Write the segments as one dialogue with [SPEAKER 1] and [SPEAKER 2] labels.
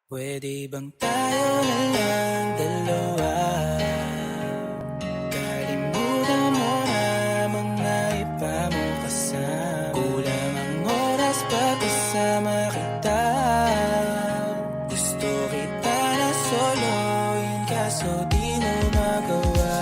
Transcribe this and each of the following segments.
[SPEAKER 1] Pwede bang tayo na lang dalawa? Kalimutan mo na mga iba mong kasama. Kulang ang oras pagkasama kita. Gusto kita na soloin kaso di mo magawa.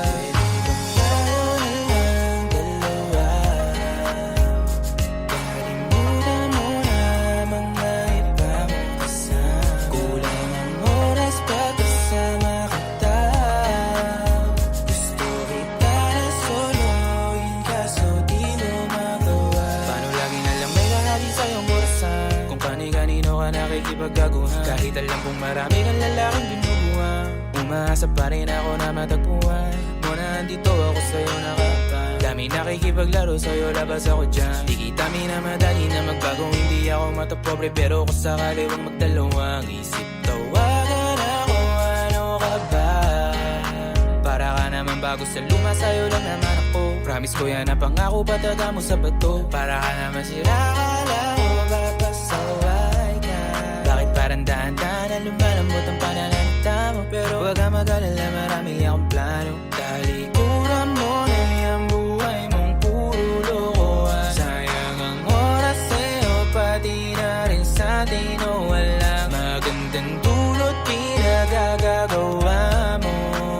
[SPEAKER 1] Nakikipagkaguhan kahit alam kong marami kang lalaking binubuhan. Umaasa pa rin ako na matagpuan mo na andito ako sa'yo nakapan. Dami nakikipaglaro sa'yo, labas ako dyan. Di kita minamadali na magbago, hindi ako matapobre. Pero kung sakali wag magdalawang isip, tawagan ako, ano ka ba? Para ka naman bago sa luma, sa'yo lang naman ako. Promise ko yan na pangako, pataga mo sa bato. Para ka naman sila, akala ko papasaway. Parang dahan-dahan na lumalambot ang pananalita mo. Pero wag ka mag-alala, marami akong plano. Talikuran mo na yung buhay mong puro lokohan. Sayang ang oras sa'yo, pati na rin sa atin. O walang magandang dulot pinagagagawa mo.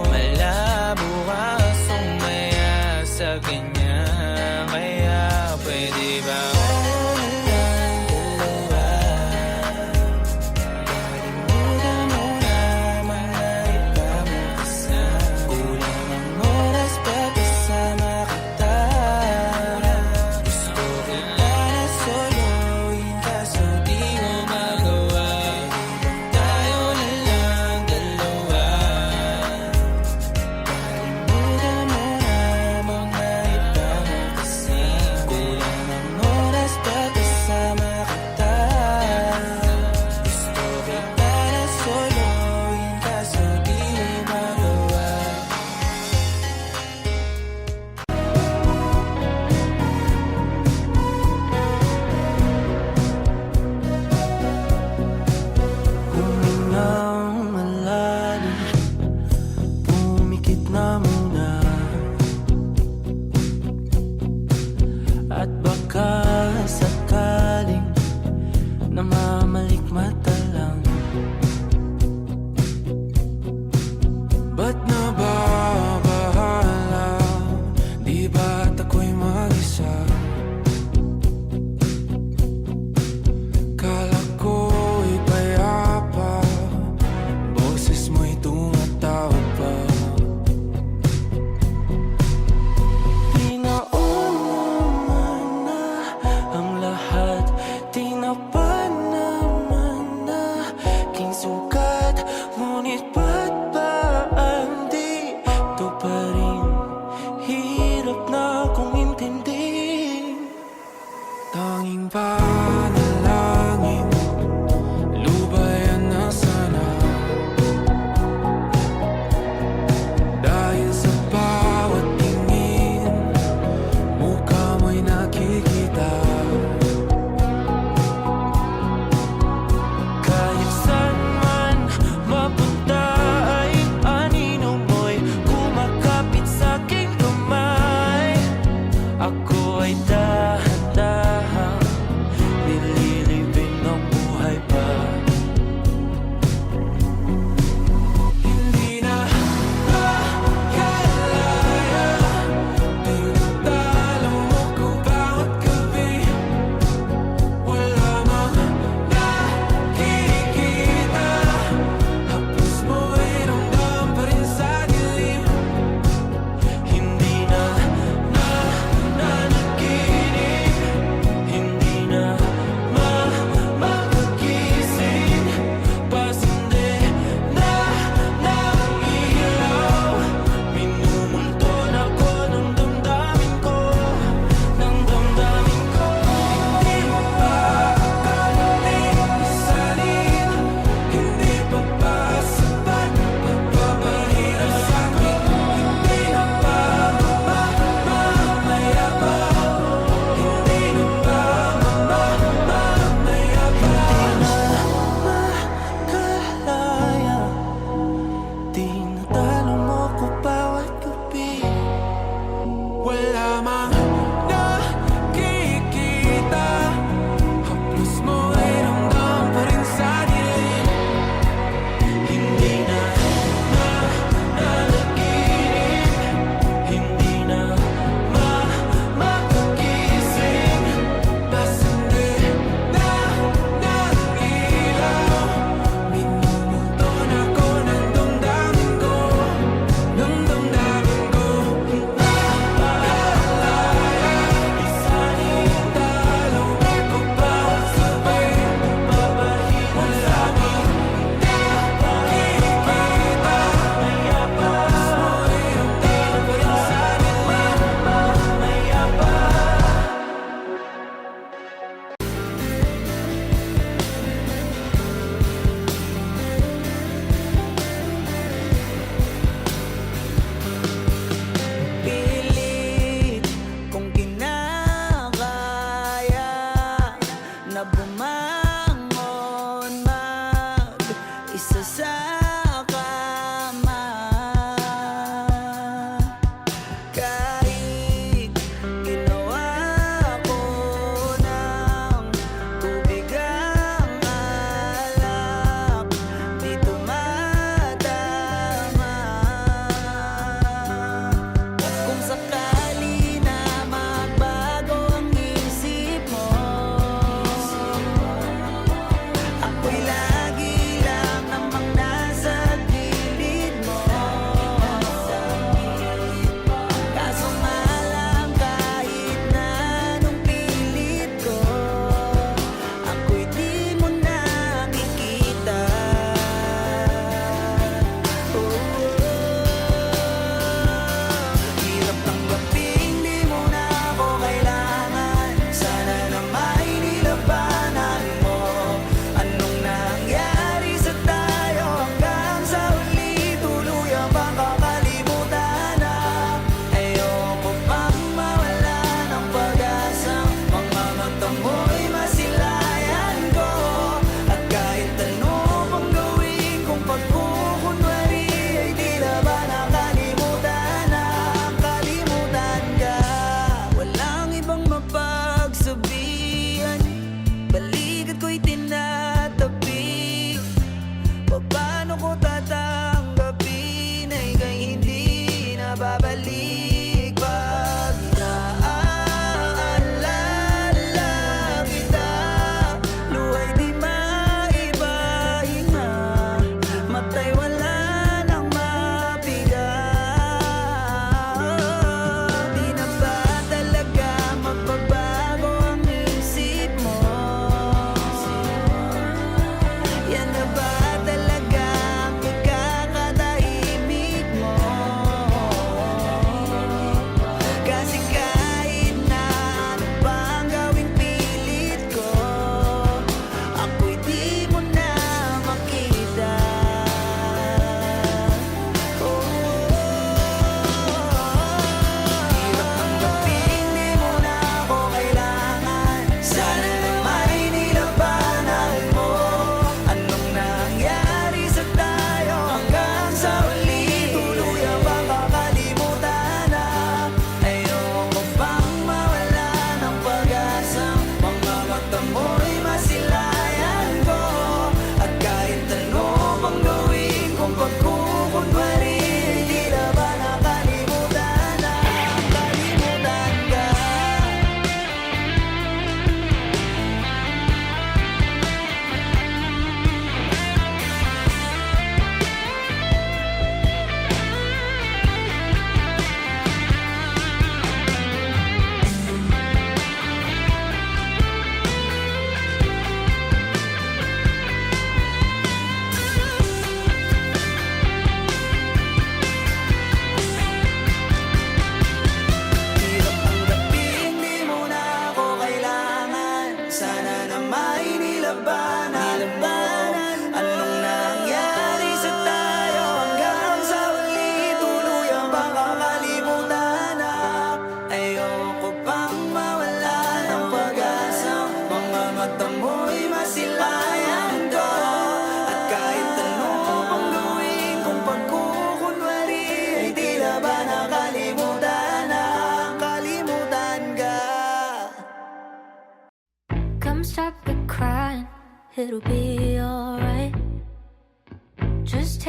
[SPEAKER 1] Malabo ka sumaya sa ganyan. Kaya pwede ba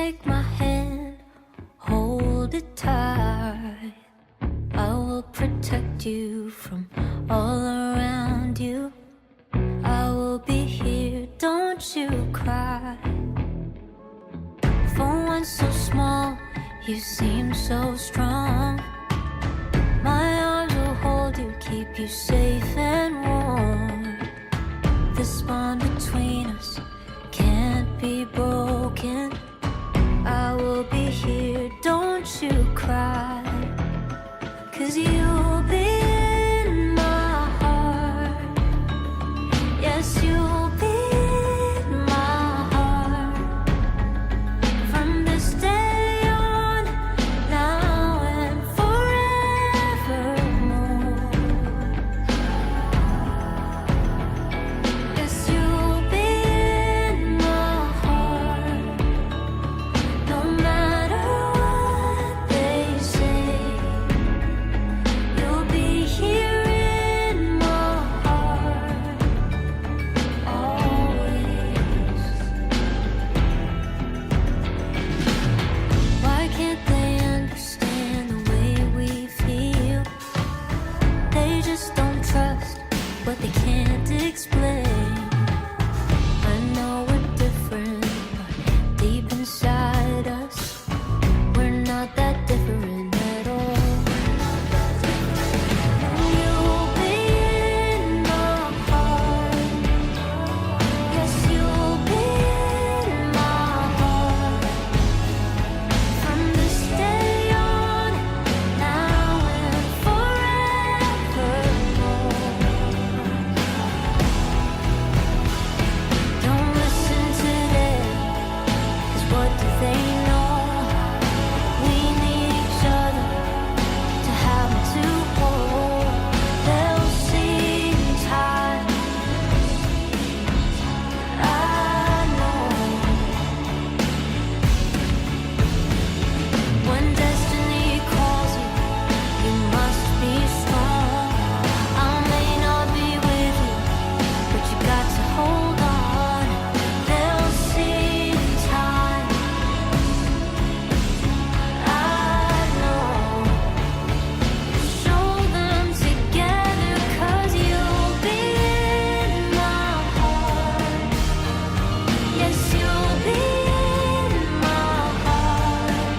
[SPEAKER 2] take my hand, hold it tight. I will protect you from all around you. I will be here, don't you cry. For one so small, you seem so strong. My arms will hold you, keep you safe and warm. This bond between us can't be broken. I will be here, don't you cry. 'Cause you'll be in my heart. Yes, you'll be in my heart. From this day on, now and forevermore. Yes, you'll be in my heart. No matter what they say, you'll be here in my heart always. Why can't they understand the way we feel? They just don't trust what they can't explain. I know we're different, but deep inside us, we're not that different at all. You'll be in my heart. Yes, you'll be in my heart. From this day on, now and forevermore. Don't listen to them, 'cause what do they know? We need each other to have and to hold. They'll see in time, I know. When destiny calls you, you must be strong. I may not be with you, but you got to hold on. They'll see in time, I know. Show them together, 'cause you'll be in my heart. Yes, you'll be in my heart.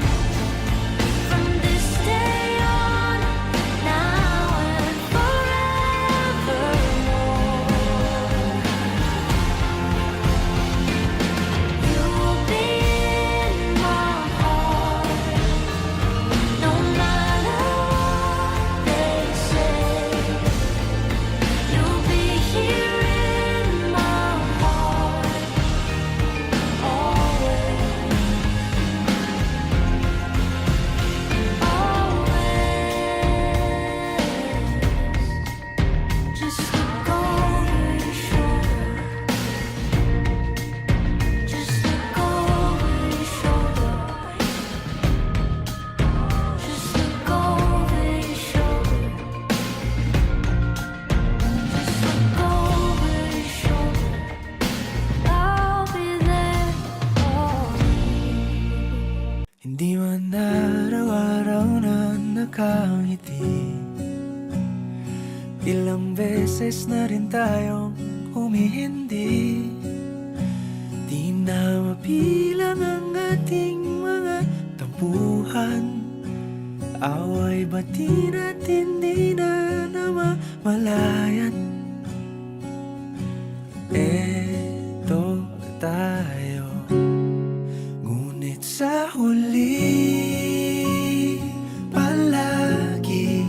[SPEAKER 2] From this day on, now and forevermore. You'll be in my heart. No matter what they say, you'll be here in my heart always. Always. Just look over your shoulder. Just look over your shoulder. Just look over your shoulder. Just look over your shoulder. I'll be there for you.
[SPEAKER 1] Hindi man araw-araw na nakangiti. Ilang beses na rin tayong humihindi. Di na mabilang ang ating mga tampuhan. Away bati natin di na namamalayan. Eto tayo, ngunit sa huli palagi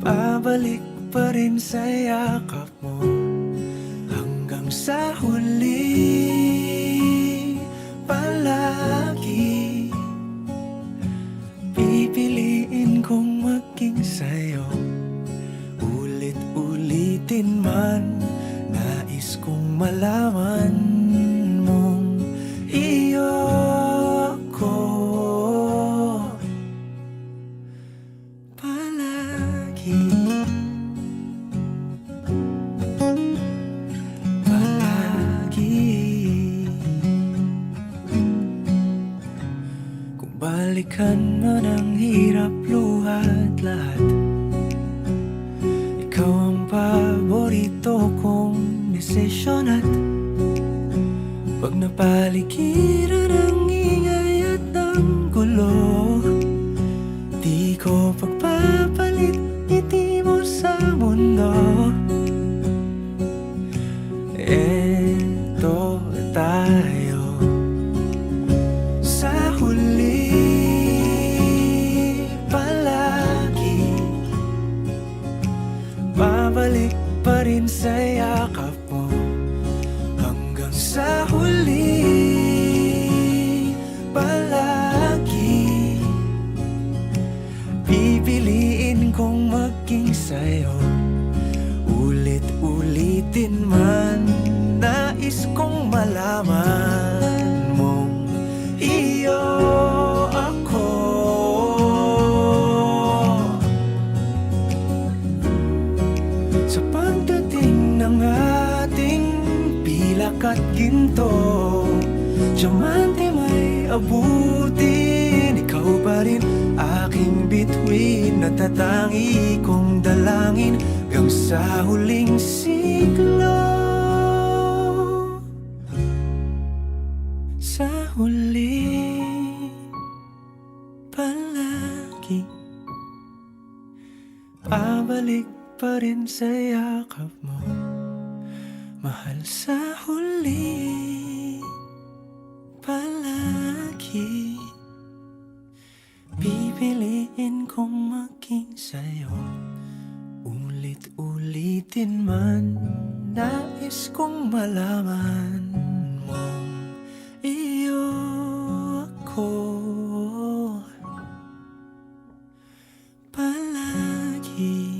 [SPEAKER 1] pabalik pa rin sa yakap mo. Hanggang sa huli palagi pipiliin kong maging sa'yo. Ulit-ulitin man, nais kong malaman mong iyo ko palagi. Palagi.
[SPEAKER 3] balikan man ang hirap, luhat lahat. Ikaw ang paborito kong desisyon at wag na paligiran ang ingay at ng gulo. Di ko pagpapalit ngiti mo sa mundo. Eto tayo sa huli, palagi babalik pa rin sa yakap mo. Hanggang sa huli, palagi pipiliin kong maging sa'yo. Ulit-ulitin man, nais kong malaman mong iyo ako. Sa pagdating ng ating pilak at ginto, diamante may abutin. Ikaw pa rin aking bituin, natatangi kong dalangin hanggang sa huling siglo. Sa huli, palagi pabalik pa rin sa yakap mo, mahal. Sa huli, palagi pipiliin kong maging sa'yo. Ulit-ulitin man, nais kong malaman mong iyo ako. Palagi.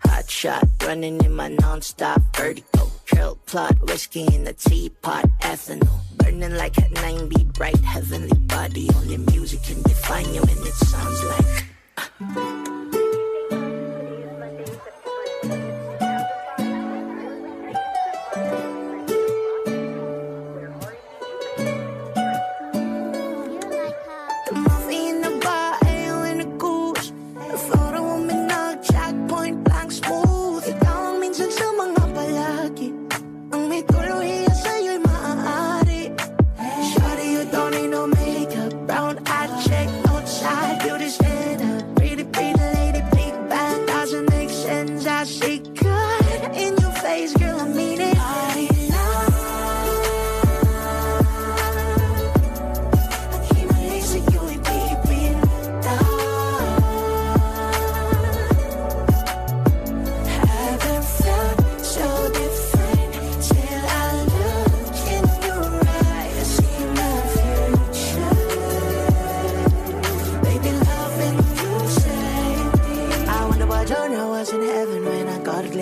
[SPEAKER 4] Hot shot, running in my non-stop vertigo. Trail plot, whiskey in the teapot, ethanol. Burning like a 9-beat, bright heavenly body. Only music can define you and it sounds like the movie in the bar, ale in a goose. The photo woman nag checkpoint blank smooth. Ikaw ang minsan sa mga palagi, ang may tuluhiya sa'yo'y maaari. Shawty, you don't need no makeup, brown eye check outside. Beauty standard, pretty pretty lady, big bang doesn't make sense. I see good in your face, girl, I mean it.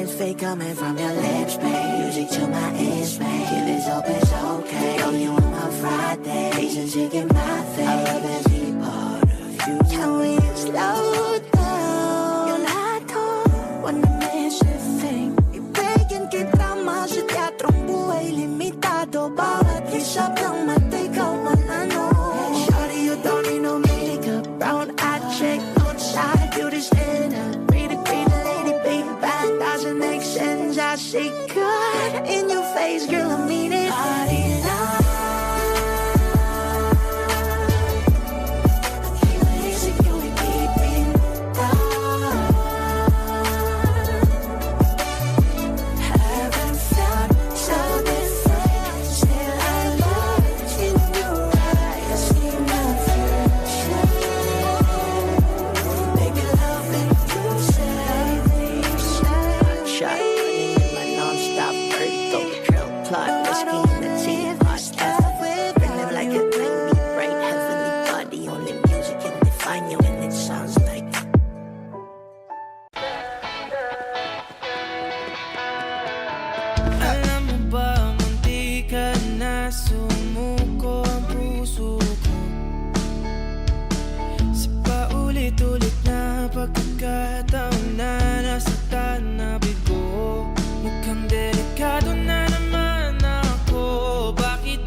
[SPEAKER 4] Fake coming from your lips, babe. Music to my ears, babe. Killers hope it's okay. Know you on my Friday. Relationship in my face. I love every part of you. Tell me you slow down. Yung lahat ko, wanna miss a thing. Ibigin kita mas sa teatrong buhay limitado. Bawat hisap ng mata, ikaw ang ano. Shawty, you don't need no makeup. Brown eye check, outside, beauty standard. Pretty, pretty lady, big bang doesn't make sense. I see good in your face, girl, I mean it.
[SPEAKER 1] pagkakataon na nasaktan na bigo. Mukhang delikado na naman ako. Bakit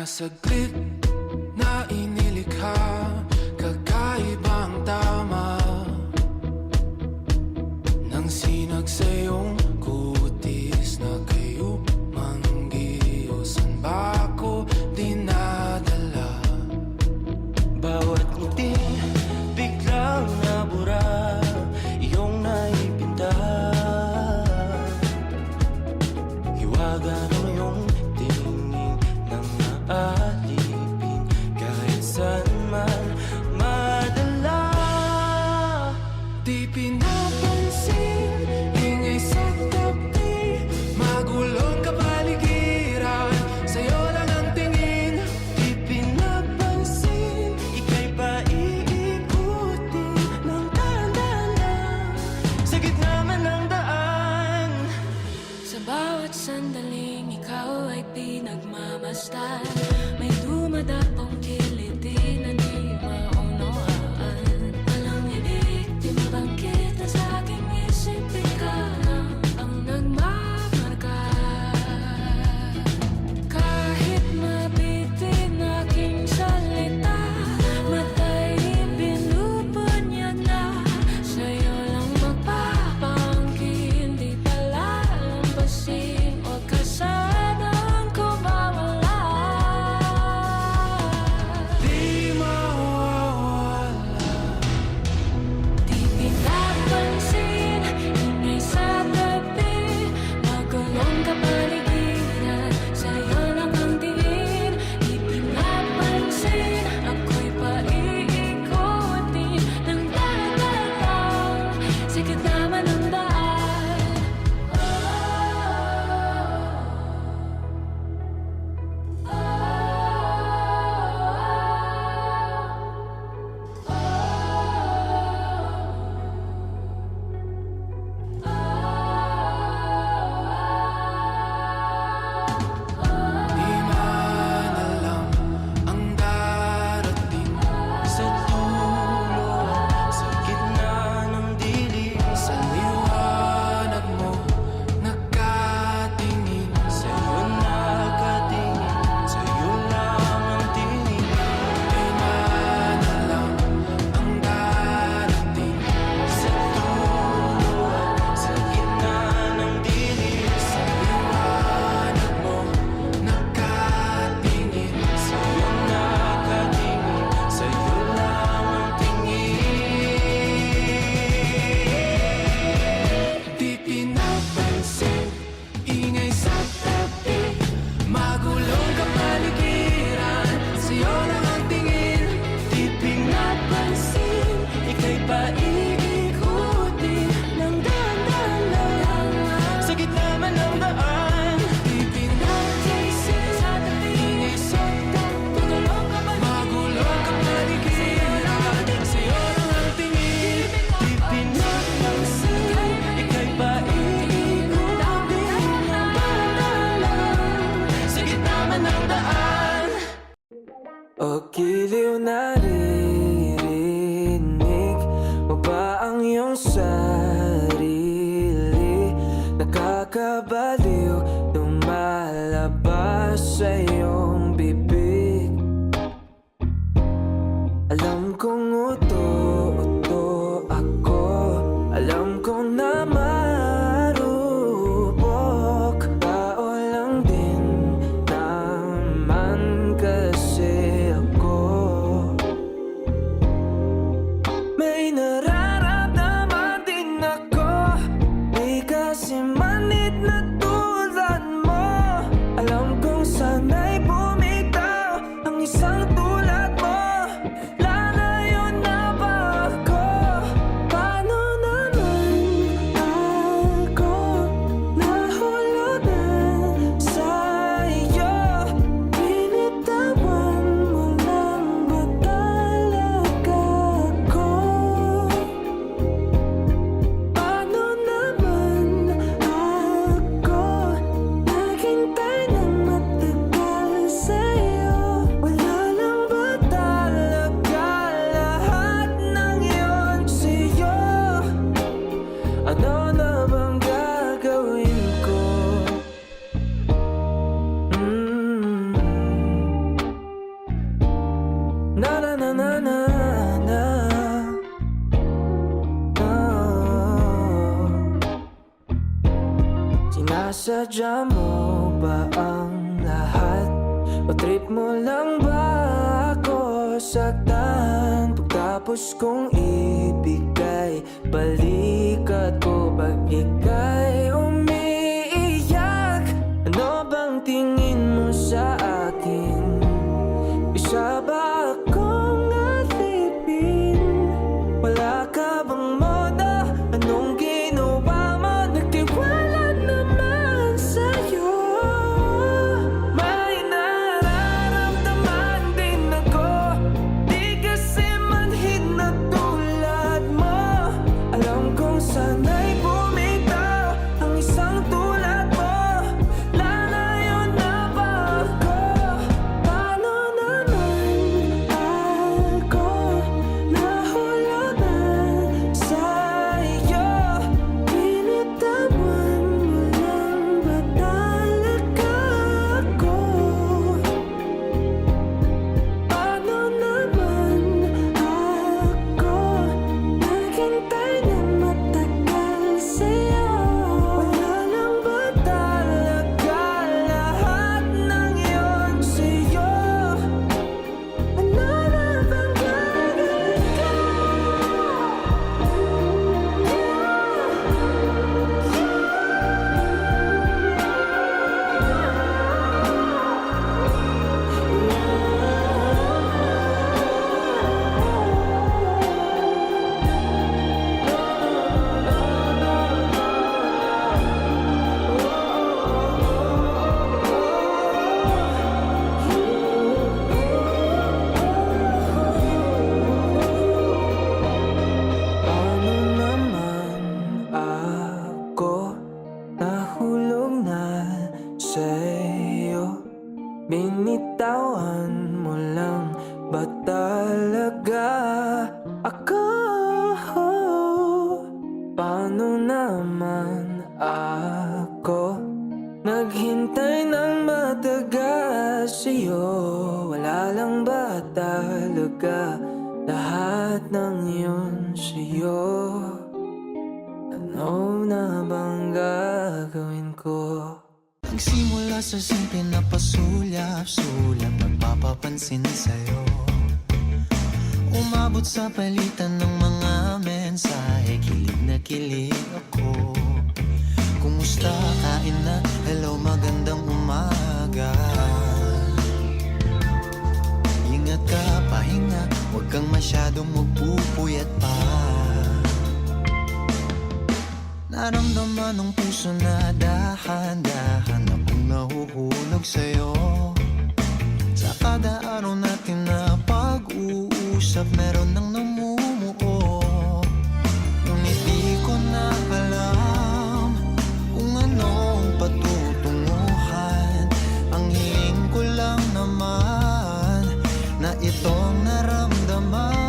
[SPEAKER 5] Mga saglit na inilikha, kakaibang tama nang sinag sa iyong kutis na kayo manggiyosan ba ako dinadala?
[SPEAKER 3] Bawat ngiting biglang nabura, iyong naipinta. Hiwaga ng iyong tingin nang naalipin, kahit saan man madala.
[SPEAKER 5] Di pinapansin, ingay sa tabi, magulong kapaligiran, sa'yo lang ang tingin.
[SPEAKER 3] Di pinapansin, ika'y paiikutin ng dahan-dahan sa gitna man ng daan.
[SPEAKER 2] Sa bawat sandaling ikaw ay pinagmamasdan, may dumadapong kiliti na di maunawaan. Walang ibig, di mabangkit na sa aking isip, ikaw lang ang nagmamarka. Kahit mabitin aking salita, matay binubunyag na, sa'yo lang magpapangkin, di palalampasin, huwag ka sanang kumawala.
[SPEAKER 5] Di mawawala.
[SPEAKER 2] Di pinapansin, ingay sa tabi, magulong kapaligiran, sa'yo lang ang tingin. Di pinapansin, ako'y paiikutin ng dahan-dahan sa gitna man ng daan.
[SPEAKER 5] Di man alam ang darating
[SPEAKER 3] Sa dulo, sa gitna ng dilim,
[SPEAKER 5] sa liwanag mo, nakatingin.
[SPEAKER 3] sa'yo nakatingin, sa'yo lang ang tingin.
[SPEAKER 5] Di man alam ang darating
[SPEAKER 3] Sa dulo, sa gitna ng dilim,
[SPEAKER 5] sa liwanag mo, nakatingin.
[SPEAKER 3] sa'yo nakatingin, sa'yo lang ang tingin.
[SPEAKER 5] Di pinapansin, ingay sa tabi, magulong kapaligiran, sa'yo lang ang tingin.
[SPEAKER 3] Di pinapansin, ika'y paiikutin ng dahan-dahan lang sa gitna man ng daan.
[SPEAKER 5] Di pinapansin, ingay sa tabi, magulong kapaligiran, sa'yo lang ang tingin.
[SPEAKER 3] Di pinapansin, ika'y paiikutin ng dahan-dahan lang sa gitna man ng daan. O giliw naririnig mo ba ang iyong sarili? Nakakabaliw, lumalabas sa iyong bibig. Alam kong uto-uto ako, alam kong na marupok, tao lang din naman kasi ako. May nararamdaman din ako, di kasi manid na tulad mo. Alam kong sana'y bumitaw ang isang tulad mo. Lalayo na Sinasadya mo ba ang lahat? O trip mo lang ba ako saktan? Pagkapos kong ibigay, balikat ko pag ika'y umiiyak. Ano bang tingin mo sa akin? Isa ba akong alipin? Wala ka bang moda? Anong ginawa mo? Nagtiwala naman sa'yo. May nararamdaman din ako, di kasi manhid na tulad mo. Alam kong sana'y bumitaw ang isang tulad mo. Lalayo na ba ako? Paano naman ako nahulugan sa'yo? Binitawan mo lang ba talaga ako? Paano naman ako naghintay ng matagal sa'yo? Wala lang ba talaga lahat ng yun sa'yo? Ano na bang gagawin ko? Paano naman ako nahulog na sa'yo? Binitawan mo lang ba talaga ako? Paano naman ako naghintay ng matagal sa'yo? Wala lang ba talaga lahat ng yun sa'yo? Ano na bang gagawin ko?
[SPEAKER 6] Nagsimula sa simple na pasulyap-sulyap, magpapapansin sa'yo. Umabot sa palitan ng mga mensahe, kilig na kilig ako. Kumusta, kain na, hello, magandang umaga. Ingat ka, pahinga, huwag kang masyadong magpupuyat pa. Naramdaman ng puso na dahan-dahan akong nahuhulog sa'yo. Sa kada araw natin na pag-uusap, meron nang namumuo. Ngunit di ko na alam kung anong patutunguhan. Ang hiling ko lang naman na itong naramdaman.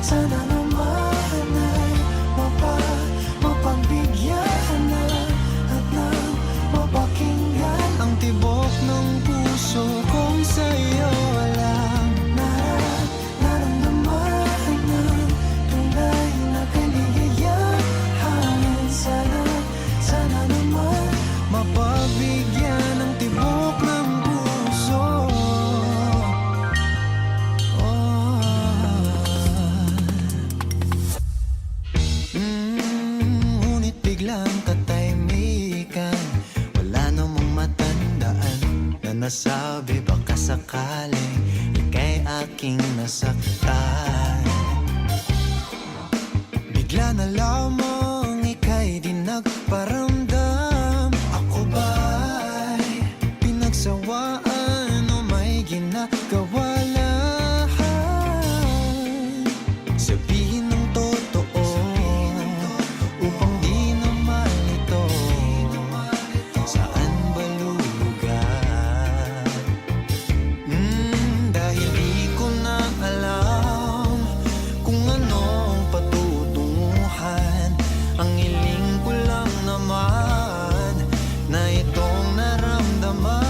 [SPEAKER 3] Sana naman ay mapagbigyan na at nang mapakinggan
[SPEAKER 6] Ang tibok ng puso kong sa'yo lang.
[SPEAKER 3] Naramdaman ng tunay na kaligayahan. Sana naman
[SPEAKER 6] Mapagbigyan ng tibok ng puso. Ngunit biglang katahimikan, wala namang matandaan na nasabi baka sakaling ika'y aking nasaktan. Bigla na lamang ika'y di nagparamdam. Ako ba'y pinagsawaan o may ginagawa lahat? Sabihin ng totoo upang di na malito. Saan ba lulugar? Dahil di ko na alam kung anong patutunguhan. Ang hiling ko lang naman na itong naramdaman.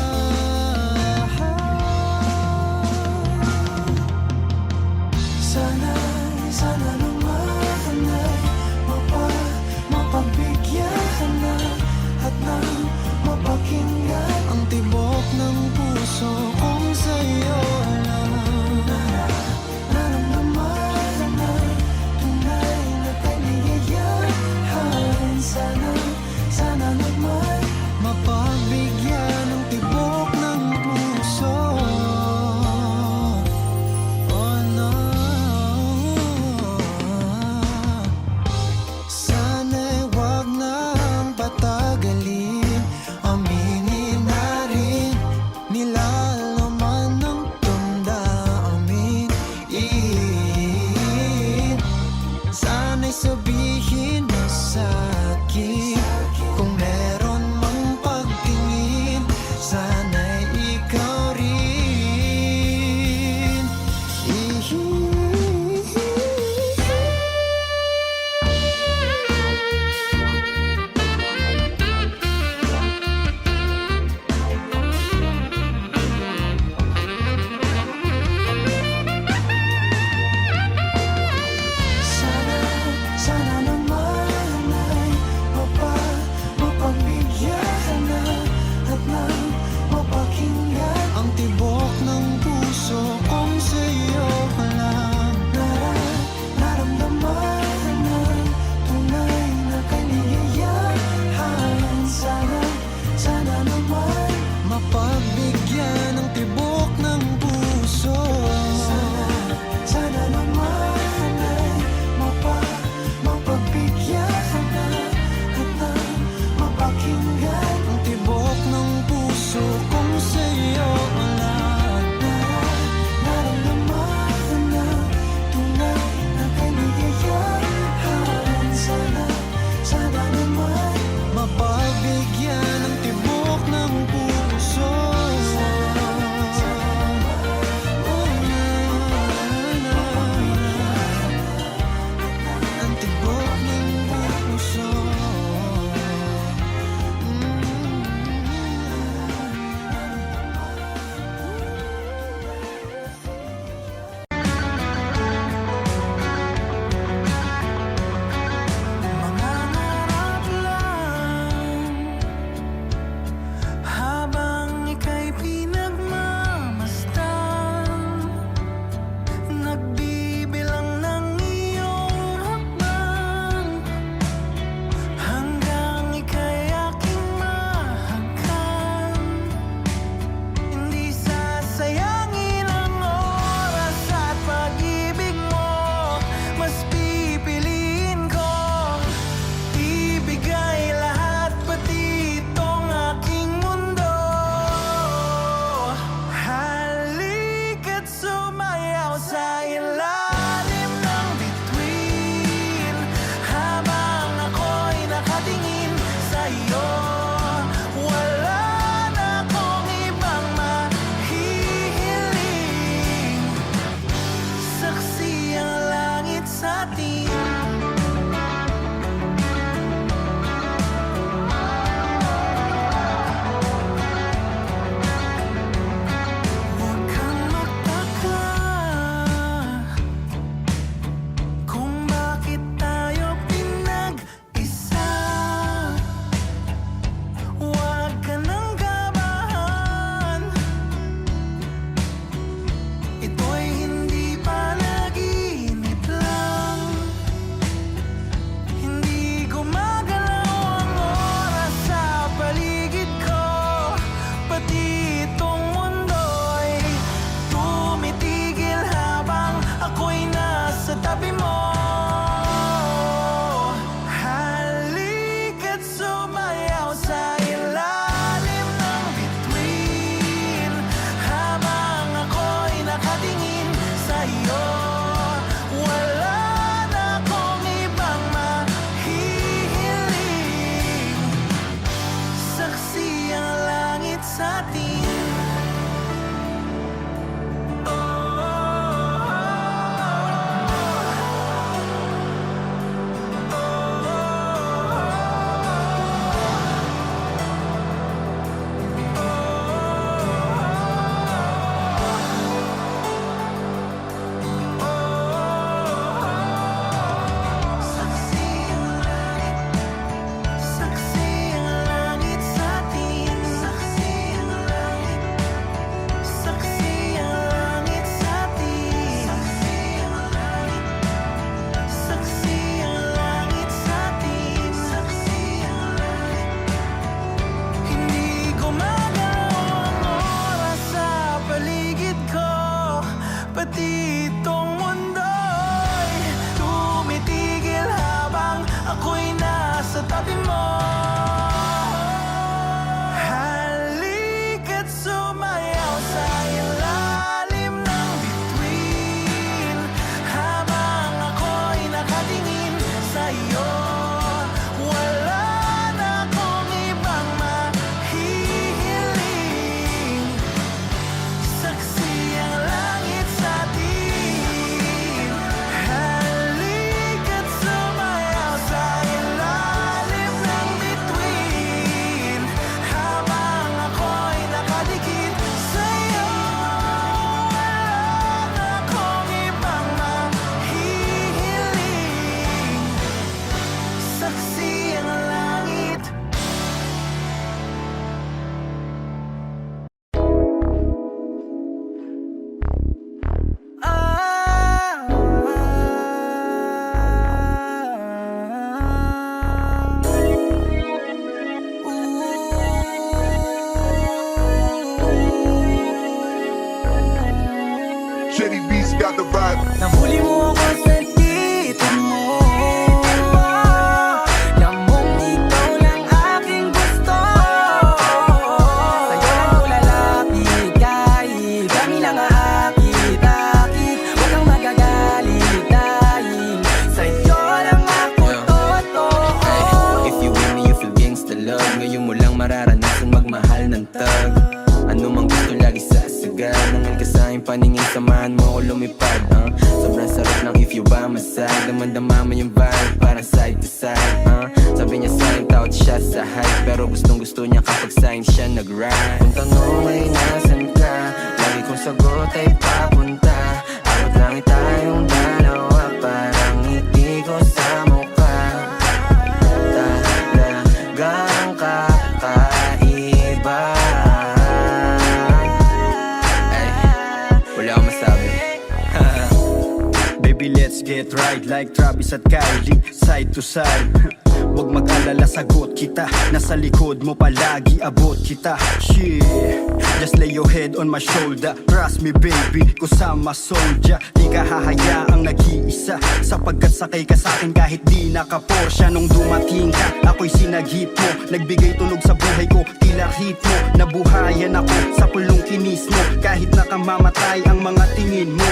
[SPEAKER 6] atin. Saksi ang langit sa atin. Saksi ang langit. Saksi ang langit sa atin. Saksi ang langit sa atin. Saksi ang langit. Hindi gumagalaw ang oras sa paligid ko, pati itong mundo'y tumitigil habang ako'y nasa tabi mo. Halika't sumayaw sa ilalim ng bituin habang ako'y nakatingin sa'yo. Wala na akong ibang mahihiling. Saksi ang langit sa atin. Halika't sumayaw sa ilalim ng bituin habang ako'y nakadikit sa'yo. Wala na akong ibang mahihiling. Saksi ang langit.
[SPEAKER 7] Shady Beats got the vibe.
[SPEAKER 6] Nahuli mo ako sa dito mo. Lamang ikaw lang aking gusto. Sa'yo lang ko lalapit kahit kami lang aakit-akit. Huwag kang magagalit dahil sa'yo lang ako totoo.
[SPEAKER 1] If you win me, you feel gangsta love. Ngayon mo lang mararanasan magmahal ng tag. Ano mang gusto lagi sasagal. Nangal ka sa'king paningin, samahan mo ako lumipad. Sobrang sarap ng if you by my side. Damang-dama mo yung vibe, parang side to side. Sabi niya sa'kin, tawad siya sa hype. Pero gustong-gusto niya kapag sa'kin siya nag-ride. Kung tanong ay nasan ka, lagi kong sagot ay papunta. Awat langit tayong dalawa, parang ngiti ko sa mukha. Talagang kakaiba. Ay, wala akong masabi.
[SPEAKER 8] Baby, let's get right like Travis at Kylie, side to side. Huwag mag-alala, sagot kita. Nasa likod mo palagi, abot kita. Shit, just lay your head on my shoulder. Trust me baby, kusama soldier. Di ka hahayaang nag-iisa, sapagkat sakay ka sa'kin kahit di naka-Porsche. Nung dumating ka, ako'y sinaghip mo. Nagbigay tunog sa buhay ko, tila hit mo. Nabuhayan ako sa pulong kinis mo. Kahit nakamamatay ang mga tingin mo.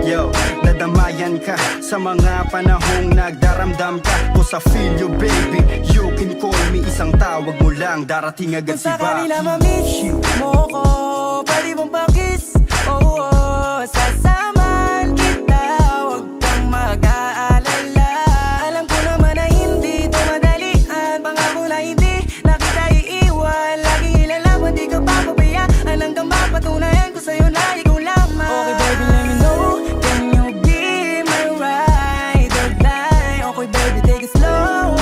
[SPEAKER 8] Yo, dadamayan ka sa mga panahong nagdaramdam ka. Cause I feel you baby, you can call me. Isang tawag mo lang, darating agad si
[SPEAKER 6] Kung sakali na
[SPEAKER 8] Baki.
[SPEAKER 6] ma-miss mo ko, pwede mong pakis. Oh, sasamahan kita, huwag kang mag-aalala. Alam ko naman na hindi ito madalian. Pangako na hindi na kita iiwan. Laging ilalaban, di ka papabayaan. Hanggang mapatunayan ko sa'yo na ikaw lamang. Okay baby, let me know. Can you be my ride or die? Okay baby, take it slow.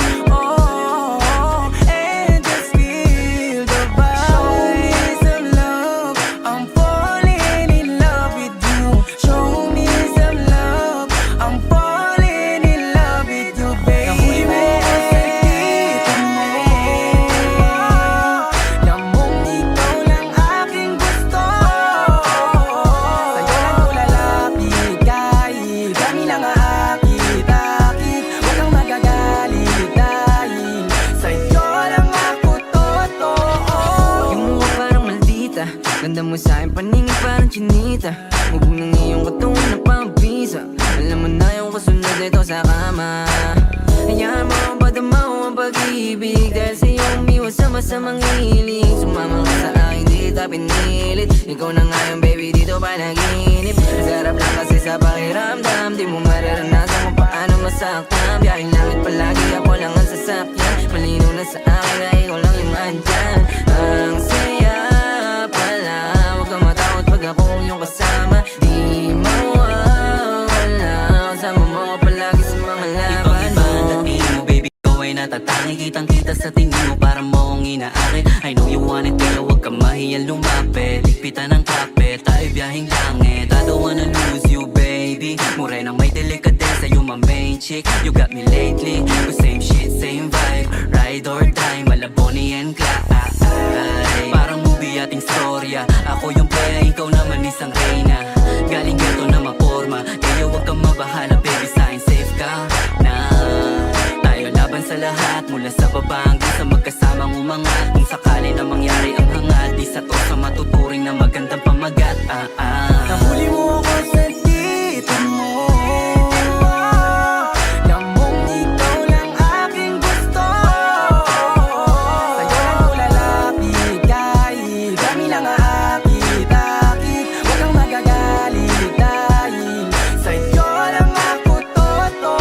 [SPEAKER 6] And just feel the vibe. Show me some love, I'm falling in love with you. Show me some love, I'm falling in love with you, baby. Nahuli mo ako sa dito mo. Lamang ikaw lang aking gusto. Sa'yo lang ko lalapit kahit kami lang aakit-akit. Huwag kang magagalit dahil sa'yo lang ako totoo. Yung mukha parang maldita, ganda mo sa'kin paningin parang chinita. Mubog ng iyong katungan na pampisa. Alam mo na yung kasunod nito sa kama. Hayaan mo ang padamaw ang pag-ibig. Dahil sa'yo umiwas sa masamang hiling. Sumama ka sa akin, di kita pinilit. Ikaw na nga yung baby dito panaginip. Sarap lang kasi sa pakiramdam, di mo mararanasan kung paano masaktan. Biyahing langit palagi, ako lang ang sasakyan. Malinaw na sa akin na ikaw lang yung andyan. Ang saya pala, huwag kang matakot pag ako yung kasama. Di mawawala, kasama mo ako palagi sa mga laban mo. Ikaw iba ang dating mo, baby, ikaw ay natatangi. Kitang-kita sa tingin mo, para mo akong inaakit. I know you want it, pero huwag ka mahiyang lumapit. Higpitan ng kapit, tayo biyahing langit. I don't wanna lose you, baby. Morenang may delikadesa, you my main chick. You got me lately, but same shit, same vibe. Ride or die, Malaboni and Clyde. Parang movie ating storya. Ako yung playa, ikaw naman isang reyna. Galing ghetto na maporma, kaya huwag kang mabahala, baby, sa akin safe ka na. Tayo laban sa lahat, mula sa baba hanggang sa magkasamang umangat. Kung sakali na mangyari ang hangat, di sa to sa matuturing na magandang pamagat. Nahuli mo ako sa dito mo. Lamong ikaw lang aking gusto. Sa'yo lang ko lalapit kahit kami lang aakit-akit. Huwag kang magagalit dahil sa'yo lang ako totoo.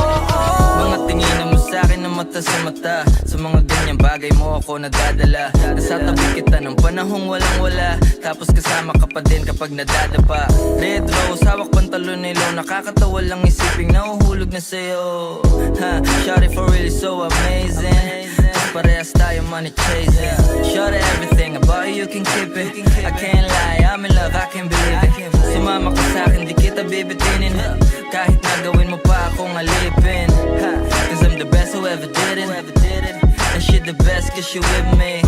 [SPEAKER 1] Mga tingin mo sa'kin na mata sa mata. Sa mga ganyang bagay mo ako nadadala. Nasa tabi kita ng panahong walang-wala. Tapos kasama ka pa din kapag nadadapa. Red rose, hawak pantalon nilaw. Nakakatawa lang isiping nahuhulog na sa'yo. Ha, shawty for really so amazing. Parehas tayo money chasing. Shawty everything about you can keep it. I can't lie, I'm in love, I can't believe it. Sumama ka sa'kin, di kita bibitinin. Kahit na gawin mo pa akong alipin. Ha, cause I'm the best who ever did it. And she the best cause she with me.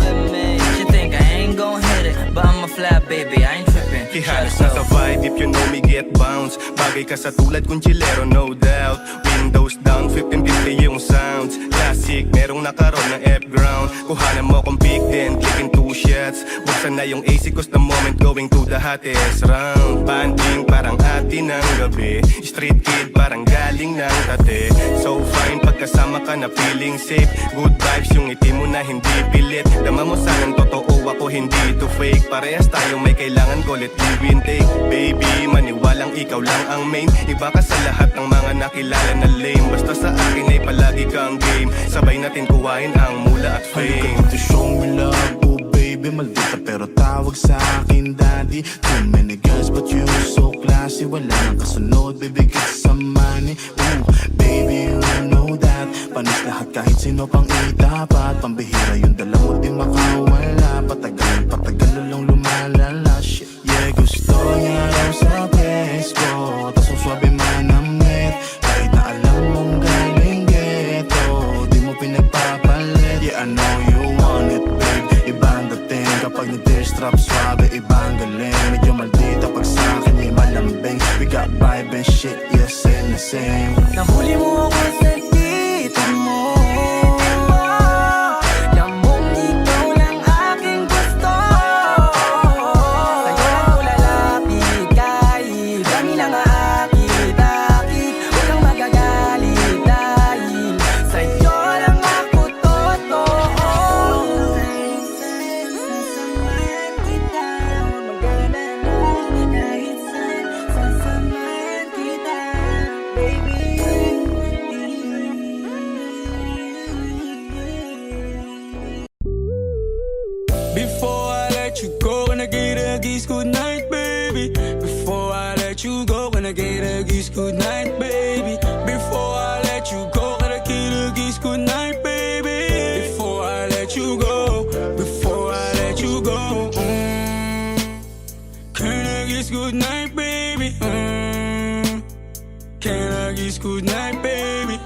[SPEAKER 1] She think I ain't gon' hit it, but I'm a fly baby, I ain't trippin'.
[SPEAKER 9] Ihalas na sa vibe, if you know me, get bounce. Bagay ka sa tulad kong chilero, no doubt. Windows down, 1550 yung sounds. Classic, merong nakaroon ng F-ground. Kuhanan mo kong pick, then clicking 2 shots. Buksan na yung AC cause the moment going to the hottest round. Banding parang atin ng gabi. Street kid parang galing ng tate. So fine, pagkasama ka na feeling safe. Good vibes yung ngiti mo na hindi pilit. Dama mo sanang totoo, ako hindi to fake. Parehas tayo may kailangan ko, let give and take. Baby, maniwalang ikaw lang ang main. Iba ka sa lahat ng mga nakilala na lame. Basta sa akin ay palagi kang game. Sabay natin kuhain ang mula at fame.
[SPEAKER 10] To show me love, oh baby, maldita pero tawag sa akin daddy. Too many girls but you so classy. Wala nang kasunod, baby, get some money. Ooh, baby, you know that. Panis lahat kahit sino pang itapat. Pambihira yung dala mo di makawala. Patagal lang lumalala. Shit, yeah, gusto niya raw sa presko. Tas ang swabe manamit. Kahit na alam mong galing ghetto, di mo pinagpapalit. Yeah, I know you want it, babe. Ibang dating kapag nag-tear-strap swabe, ibang galing. Medyo maldita pag sa'kin ay malambing. We got vibe and shit, yes and the same.
[SPEAKER 6] Nahuli mo ako sa dito mo. Lamong ikaw lang aking gusto. Sa'yo lang ko lalapit kahit kami lang aakit-akit. Huwag kang magagalit dahil sa'yo lang ako totoo. Sasamahan kita, maganda na kahit saan. Sasamahan kita, baby.
[SPEAKER 5] Before I let you go, gonna get a kiss good night, baby. Before I let you go, gonna get a kiss good night, baby. Before I let you go, gonna get a kiss good night, baby. Before I let you go, before I let you go, can I kiss good night, baby? Can I kiss good night, baby?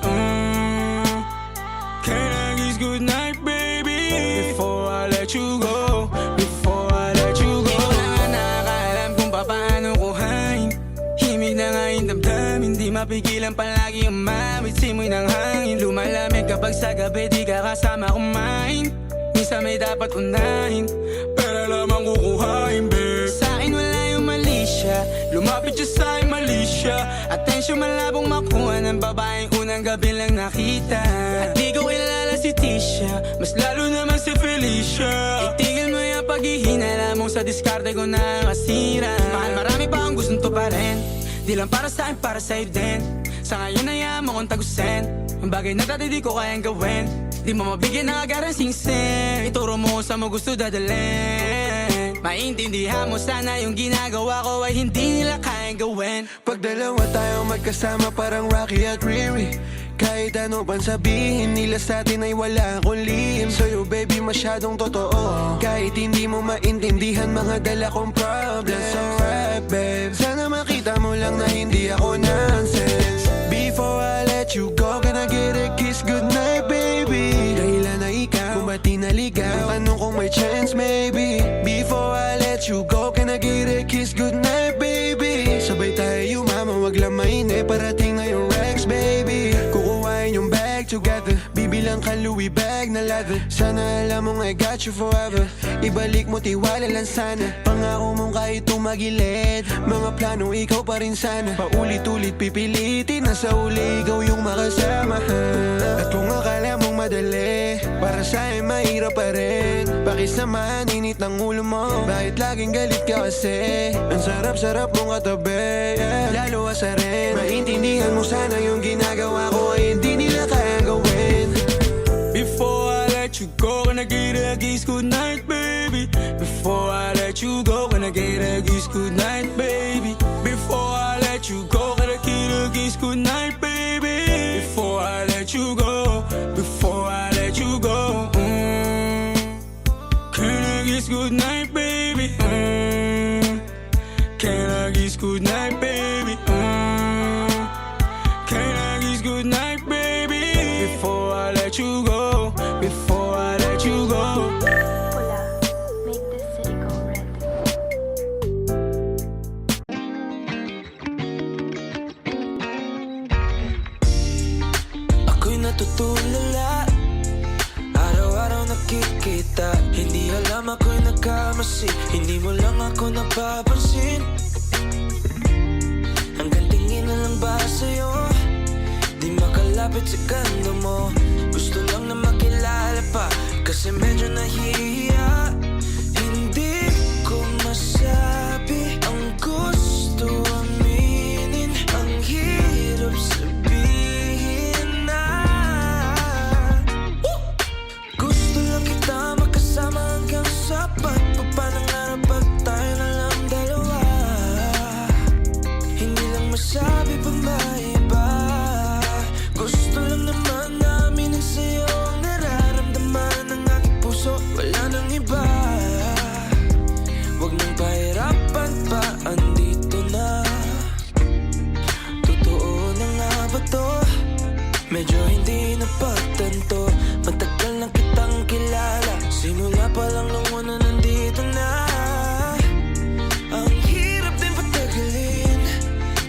[SPEAKER 5] Can I kiss good night, baby? Before I let you go, before I let you go. Ikaw na nga nakakaalam kung paano kuhain. Himig na nga yung damdamin, di mapigilan palagi umamit. Simoy ng hangin, lumalamig kapag sa gabi di ka kasama kumain. Minsan may dapat unahin, pero lamang kukuhain, babe. Sa'kin wala yung mali siya, lumapit siya sa'kin mali siya. Atensyon malabong makuha ng babaeng unang gabi lang nakita. At di ko kilala si Tisha, mas lalo naman si Felicia. Itigil mo yan pa paghihinala mo sa diskarte ko na masira. Mahal, marami pa ang gustong to pa rin. Di lang para sa akin, para sa'yo din. Sa ngayon ayaw mo kong tagusin. Ang bagay na dati di ko kayang gawin. Di mo mabigyan ng agarang sing-sing. Ituro mo sa mo gusto dadalhin. Maintindihan mo sana yung ginagawa ko ay hindi nila kayang gawin.
[SPEAKER 3] Pag dalawa tayo magkasama parang Rocky at Riri. Kahit ano pang sabihin nila sa atin ay wala akong lihim. Sa'yo baby masyadong totoo. Kahit hindi mo maintindihan mga dala kong problems. Alright babe, sana makita mo lang na hindi ako nonsense. Before I let you go, can I get a kiss goodnight baby? Dahilan na ikaw, kung ba't di naligaw. Tanong kung may chance maybe. Before I let you go, can I get a kiss goodnight baby? Sabay tayo mama, wag lang mainip. Parating na yung Rex baby. Kukuhain yung bag together. Bibilang ka Louis bag na leather. Sana alam mong I got you forever. Ibalik mo tiwala lang sana. Pangako mong kahit tumagilid. Mga plano ikaw pa rin sana. Paulit-ulit pipilitin na sa uli ikaw yung makasama. At kung akala mong madali, para sa'yo mahirap pa rin. Pakisamahan init ng ulo mo. Bakit laging galit ka kasi? Ang sarap-sarap mong katabi, yeah. Lalo asa rin. Maintindihan mo sana yung ginagawa ko ay hindi nila kayang gawin.
[SPEAKER 5] Before I let you go, can I get a kiss goodnight, baby? Before I let you go, can I get a kiss goodnight, baby? Before I let you go, can I get a kiss goodnight, baby? Before I let you go, before I let you go, can I kiss goodnight, baby? Can I kiss goodnight, baby? Can I kiss goodnight, baby? Before I let you go, before I let you go.
[SPEAKER 2] Pula, make this city go red.
[SPEAKER 1] Ako'y natutulala, araw-araw nakikita. Hindi alam ako'y nagkamasi, hindi mo lang ako napapansin. Hanggang tingin na lang ba sa'yo, di makalapit sa ganda mo. Gusto lang na makilala pa, kasi medyo nahihiya. Hindi ko masabi ang gusto aminin. Ang hirap sabihin na gusto lang kita makasama hanggang sa pagpapanangarap. Pag tayo na lang dalawa, hindi lang masabi pa maiba. Gusto lang naman namin sa'yo ang nararamdaman ng aking puso. Wala nang iba. Huwag nang pahirapan pa, andito na. Totoo na nga ba to? Medyo hindi napagtanto. Matagal na kitang kilala, simula pa lang nung una nandito na. Ang hirap din patagalin,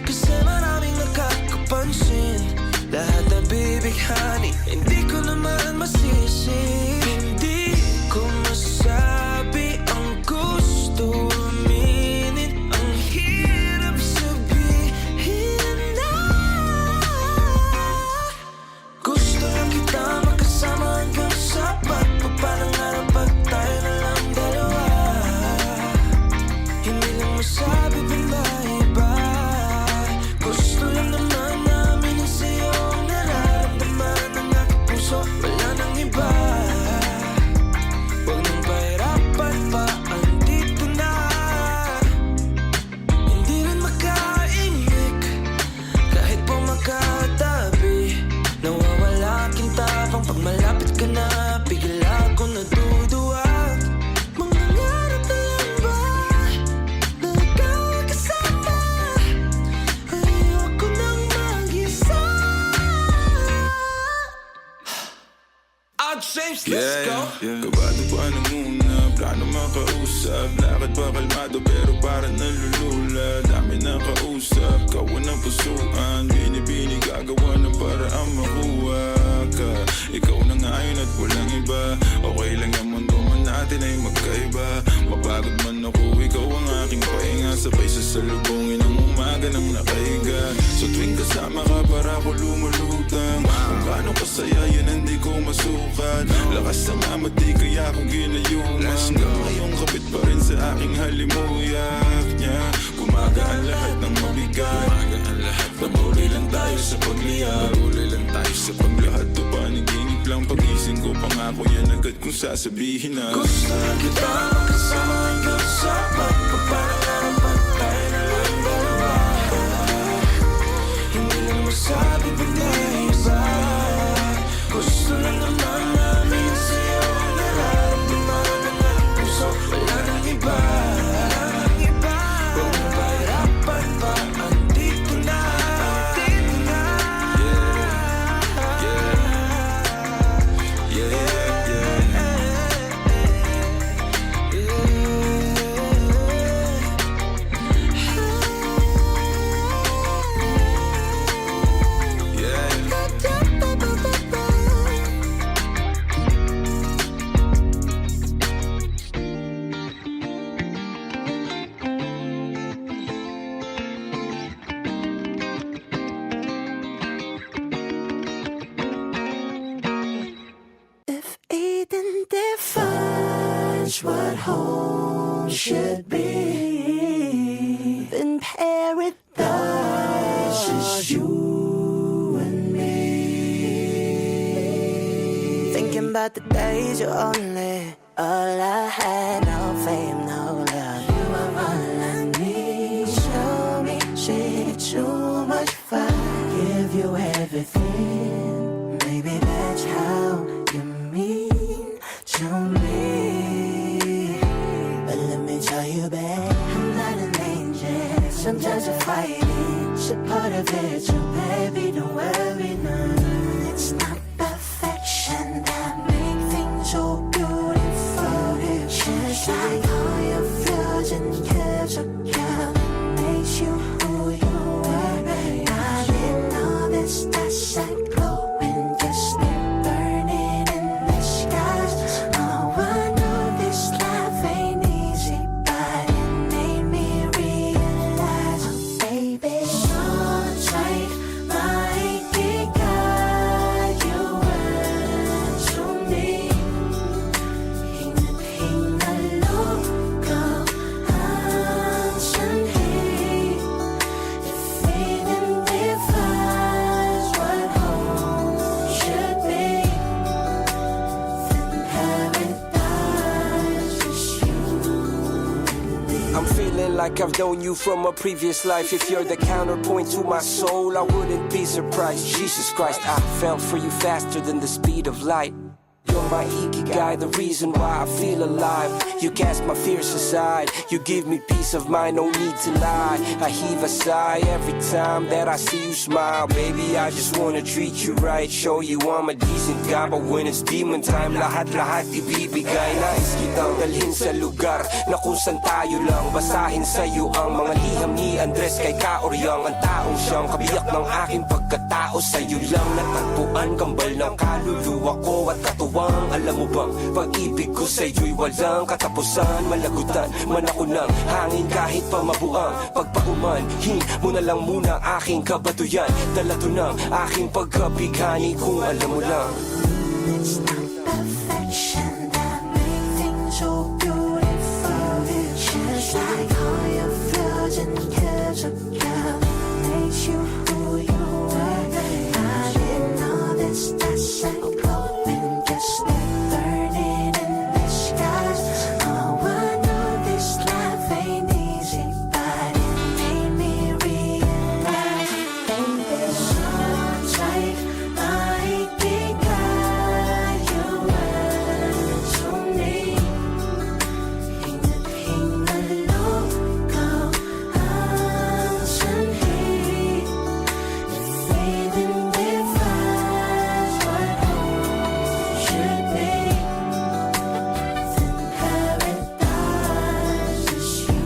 [SPEAKER 1] kasi maraming nakakapansin. Lahat na bibighani, hindi ko naman masisi. Hindi ko masabi ang gusto aminin. Ang hirap sabihin na gusto lang kita makasama hanggang sa pagpapanangarap. Pag tayo na lang dalawa, hindi lang masabi pa maiba. Gusto lang naman namin ang sa'yo ang nararamdaman ng aking puso. Wala nang iba. Huwag nang pahirapan pa, andito na. Hindi rin makaimik, kahit pa magkatabi. Nawawala aking tapang pag malapit ka na. Bigla ako natutuwa. Mangangarap na lang ba na ikaw ang kasama? Ayoko nang mag-isa. James, let's go.
[SPEAKER 11] Kabado pa na muna, plano makausap. Lakad pa kalmado pero parang nalulula. Dami na kausap, kawan ng pusuan. Binibini gagawa ng paraan makuha ka. Ikaw na ngayon at walang iba. Okay lang ang mundo man natin ay magkaiba. Mapagod man ako, ikaw ang aking pahinga. Sabay sa salubungin ng umaga umaga nang nakahiga. So tuwing kasama ka para ako lumulutang. Kung gaano kasaya yan hindi ko masukat. Lakas ng amat di kaya ako ginayuman. Hanggang ngayong kapit pa rin sa aking halimuyak niya. Gumagaan lahat ng mabigat. Patuloy lang tayo sa pagliyab. Patuloy lang tayo sa paglahat. To paniginip lang pagising ko. Pangako yan agad kung sasabihin na gusto na kita makasama hanggang sa magpapangarap tayo na lang dalawa. Hindi lang masabi pa na iba. Gusto lang naman namin sa'yo ang nararamdaman ng aking puso. Wala nang iba. Huwag mo pahirapan pa. Andito na.
[SPEAKER 4] If Eden defines what home should be, then paradise is you and me. Thinking about the days you're only all I had, no fame, no love. You are all I need. Show me shit too much fun. Give you everything. Maybe that's how you mean to me. But let me tell you, babe, I'm not an angel. Sometimes I fight it, it's a part of it. So baby, don't worry, no. It's not perfection that make things so beautiful. It's just like all your flaws and curves are gone. Makes you who you are. Darling, all the stars are glowing, just they're burning in the skies. Oh, I know this life ain't easy, but it made me realize, oh, baby, so tight, maibigan, you were to me. Hinaloko ang sanhi. If Eden defines what home should be, then paradise is you and me.
[SPEAKER 6] I'm feeling like I've known you from a previous life. If you're the counterpoint to my soul, I wouldn't be surprised. Jesus Christ, I fell for you faster than the speed of light. You're my ikigai, the reason why I feel alive. You cast my fears aside. You give me peace of mind, no need to lie. I heave a sigh every time that I see you smile. Baby, I just wanna treat you right, show you I'm a decent guy. But when it's demon time, lahat-lahat ibibigay. Nais kitang dalhin sa lugar na kung saan tayo lang. Basahin sa'yo ang mga liham ni Andres kay Kaoryang. Ang taong siyang kabiyak ng aking pagkatao. Sa'yo lang natagpuan, kambal ng kaluluwa ko at katuwang. Alam mo bang, pag-ibig ko sa'yo'y walang katapusan. Malagutan man ako ng hangin kahit pa mabuang. Pagpaumanhin mo na lang muna aking kabatuyan. Dala to ng aking pagkabighani kung alam mo lang.
[SPEAKER 4] It's not perfection that make things so beautiful. It's just like all your flaws and curves are gone. Makes you who you are. I didn't know this, that's like glowing, just like burning in the skies. Oh, I know this life ain't easy, but it made me realize, baby, so tight, maibigan, you were to me. Hinaloko ang sanhi. If Eden defines what home should be, then paradise is you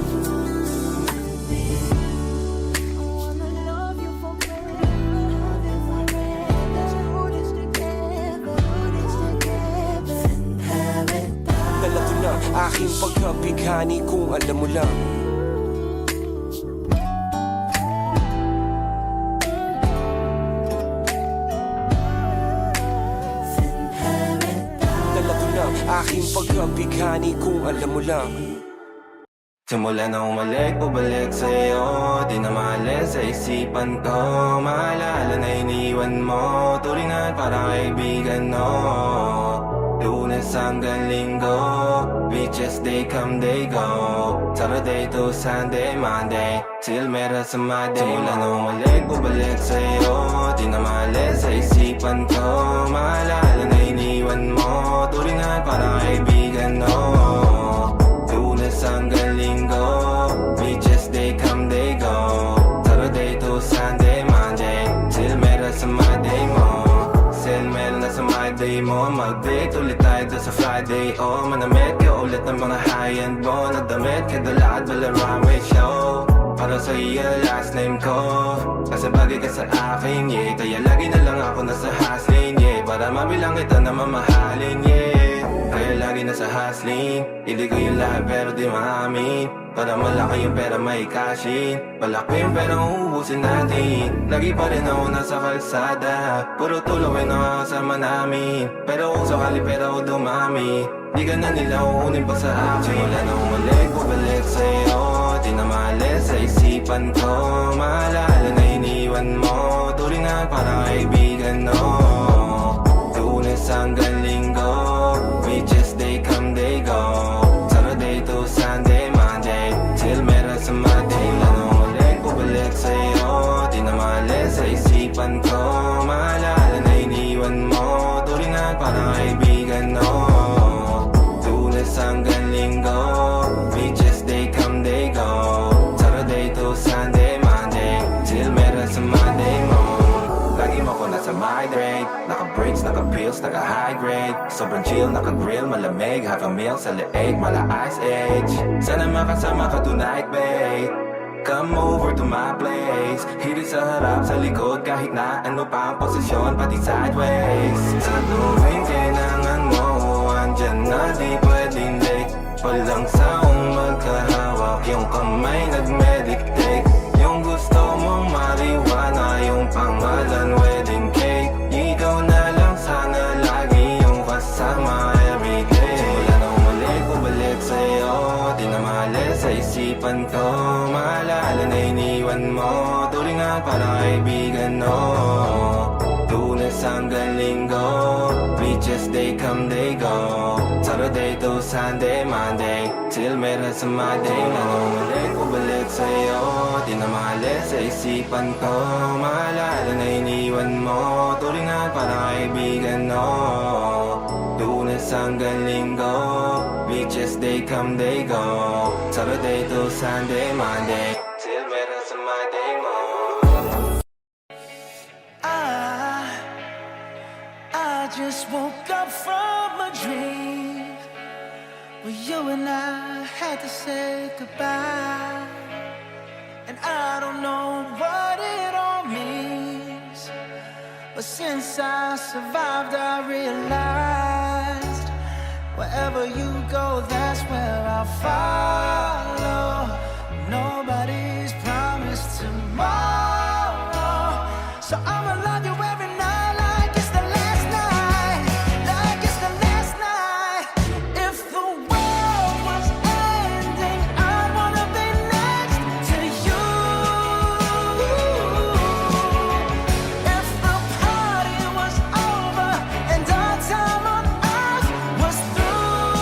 [SPEAKER 4] and me. I wanna love you forever, love you forever. Hold us together, then paradise.
[SPEAKER 6] Dala to ng aking pagkabighani kung alam mo lang.
[SPEAKER 3] Pwedeng pagkabighani kung alam mo lang.
[SPEAKER 9] Simula na umalik, bubalik sa'yo Di na maalis sa isipan ko Maalala na iniwan mo Turingan parang kaibigan, no Lunes hanggang Linggo Beaches, they come, they go Saturday to Sunday, Monday Till meron sa Monday Simula na umalik, bubalik sa'yo Di na maalis sa isipan ko Maalala na iniwan mo Turingan parang kaibigan, no Lunes hanggang Linggo Beaches, they come, they go Saturday to Sunday, Monday Till meron sa Monday mo Till meron na sa Monday mo Mag-date ulit tayo doon sa Friday Oh, manamit ka ulit ng mga high-end mo Nagdamit ka dala at bala runway show Para sa iyo last name ko Kasi bagay ka sa akin, yeah Kaya lagi na lang ako nasa hustling, yeah Para mabilang kita na mamahalin, yeah Kaya lagi nasa hustling Hindi ko yung lahat pero di maamin Para malaki yung pera may cashin Malaki yung pera uubusin natin Lagi pa rin ako nasa kalsada Puro tulong ay nakakasama namin Pero kung sakali pera ko dumami Di ka na nila uunin pa sa akin Simula na umalik, bubalik sa'yo Di na maalis sa isipan ko Maalala na iniwan mo Turingan parang kaibigan, no Lunes hanggang Linggo Beaches, they come, they go Saturday to Sunday, Monday Till meron sa Monday Lanong ulit, bubalik sa'yo Di na maalis sa isipan ko Maalala na iniwan mo Turingan parang kaibigan, no Lunes hanggang Linggo Beaches, they come, they go Saturday to Sunday, Monday Till meron sa Monday mo Lagi mo ko nasa migrate Naka-breaks, naka-pills, naka-high grade Sobrang chill, naka-grill, malamig Have a meal sa leeg, mala ice age Sana makasama ka tonight, babe Come over to my place Hirit sa harap, sa likod Kahit na ano pa ang posisyon Pati sideways Sa tuwing kailangan mo Andyan na di pwedeng late Walang saong magkahawak Yung kamay nag-meditate Yung gusto mong marijuana Yung pangalan wedding cake Ikaw na lang sana lagi yung kasama everyday Simula na umalik, bumalik sa'yo Di na maalis sa isipan ko Maalala na iniwan mo Turingan parang kaibigan, no Lunes hanggang Linggo Beaches, they come, they go Saturday to Sunday, Monday Till meron sa Monday Na umalik, bumalik sa'yo Di na maalis sa isipan ko Maalala na iniwan mo Turingan parang kaibigan, no Lunes hanggang Linggo Beaches, they come, they go Saturday to Sunday, Monday Till meron sa Monday mo
[SPEAKER 6] I just woke up from a dream where you and I had to say goodbye. And I don't know what it all means, but since I survived I realized wherever you go, that's where I'll follow. Nobody's promised tomorrow, so I'ma love you every night like it's the last night, like it's the last night. If the world was ending, I'd wanna be next to you. If the party was over and our time on earth was through,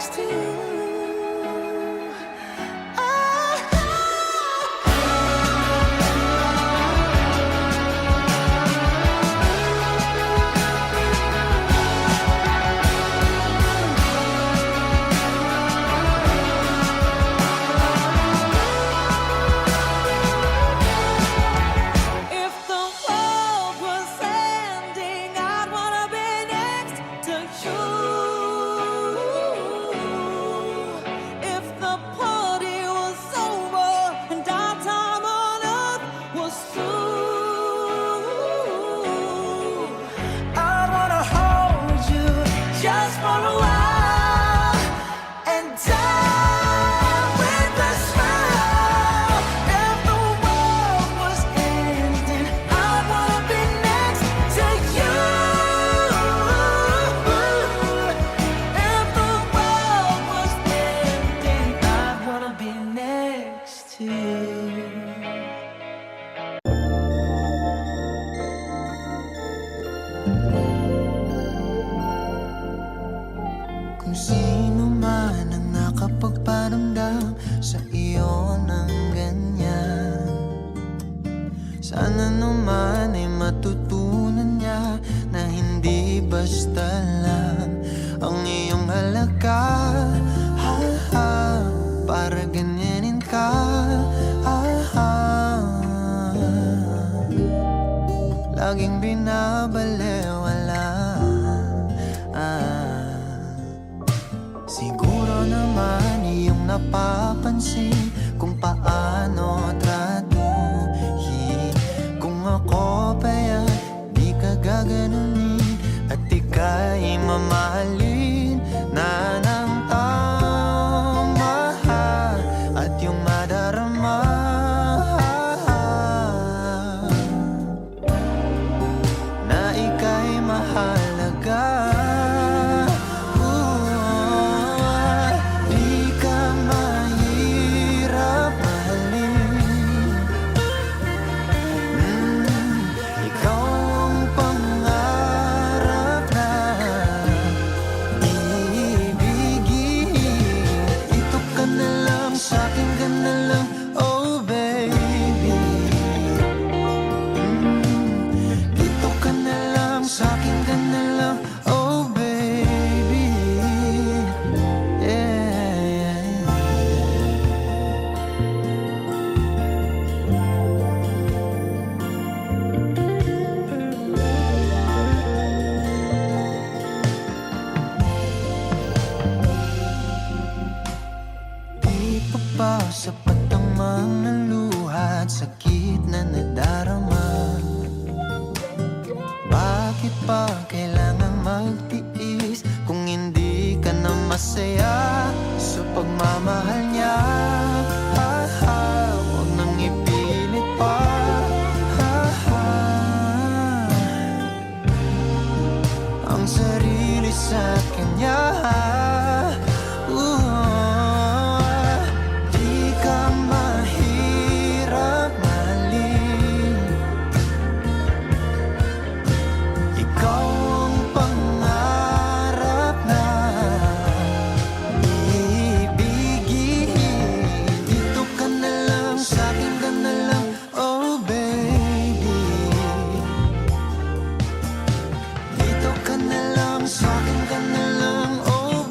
[SPEAKER 3] next to you.
[SPEAKER 2] If the world was ending, I'd wanna be next to you. If the party was over and our time on earth was through,
[SPEAKER 6] I wanna hold you
[SPEAKER 2] just for a while and die with a smile. If the world was ending, I'd wanna be next to you. If the world was ending, I'd wanna be next to you.
[SPEAKER 3] Kung sino man ang nakapagparamdam sa iyo ng ganyan, sana naman ay matutunan niya na hindi basta lang ang iyong halaga. Ha, ha, para ganyanin ka. Ha, ha, laging binabalewala. Siguro naman iyong napapansin kung paano tratuhin. Kung ako pa'y di ka gaganunin at ika'y mamahalin na ng tama at yung madarama na ika'y mahalaga. Di ka mahirap mahalin. Ikaw ang pangarap na ibigin. Dito ka na lang, sa'kin ka na lang, oh baby. Dito ka na lang, sa'kin ka na lang, oh baby. Yeah. Di pa ba sapat ang mga luha at sakit na nadarama? Bakit pa kailangan magtiis kung hindi ka na masaya sa pagmamahal niya? Ha, ha, huwag nang ipilit pa. Ha, ha, ang sarili sa kanya. Di ka mahirap mahalin. Ikaw ang pangarap na ibigin. Dito ka na lang, sa'kin ka na lang, oh baby. Dito ka na lang, sa'kin ka na lang, oh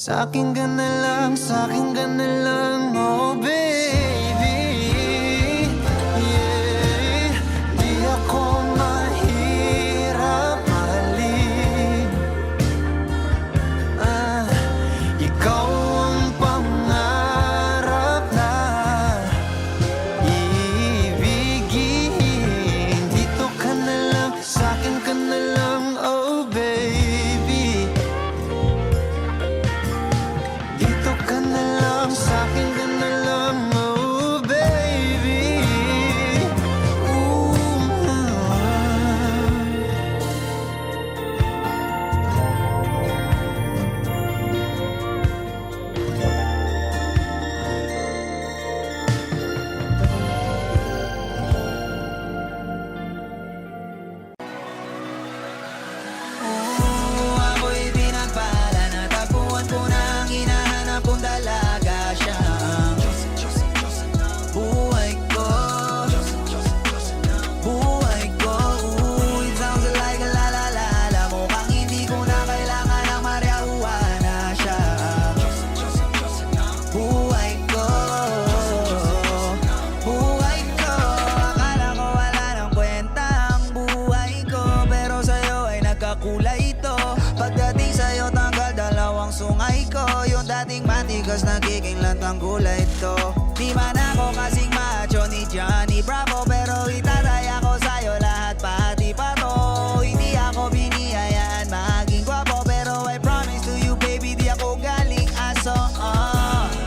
[SPEAKER 3] Sa'kin ka na lang, sa'kin ka na lang, oh baby. Yeah, di ako mahirap mahalin. Ikaw ang pangarap na ibigin. Dito ka na lang, sa'kin ka na lang, oh baby. Dito ka na lang, sa'kin ka na lang, oh baby. Ooh,
[SPEAKER 6] Ako'y pinagpala, natagpuan ko na ang hinahanap kong dalaga siya. Buhay ko, buhay ko. Ooh, it sounds like a la la la la. Mukhang hindi ko na kailangan ng marijuana siya. Buhay ko, buhay ko. Akala ko wala ng kwenta ang buhay ko, pero sa'yo ay nagkakulay ito. Pagdating sa'yo tanggal dalawang sungay ko. Yung dating matigas nagiging lantang kulay ito. Di man ako kasing macho ni Johnny Bravo, pero itataya ko sa'yo lahat pati pa to. Hindi ako biniyayaan maging gwapo, pero I promise to you baby di ako galing aso.